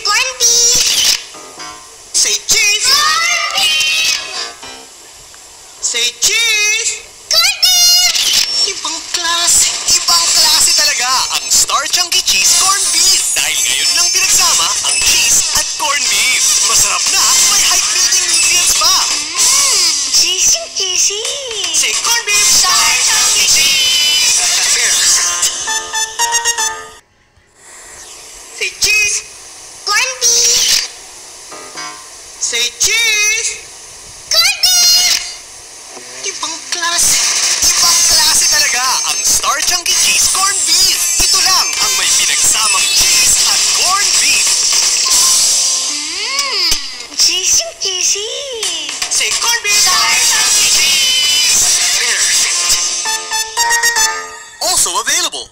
corned beef. Say cheese! Corned beef! Say cheese! Corned beef! Ibang klase talaga ang Star Chunky Cheese Corned Beef. Dahil ngayon lang pinagsama ang cheese at corned beef. Masarap na, may height-building nutrients pa. Cheesy. Say corned beef! Star Chunky Cheese! Say cheese! Corned beef! Say cheese! Corned beef! Ibang klase talaga ang Star Chunky Cheese Corned Beef. Ito lang ang may pinagsamang cheese at corned beef. Cheesy. Say corned beef! Star Chunky Cheese! Perfect. Also available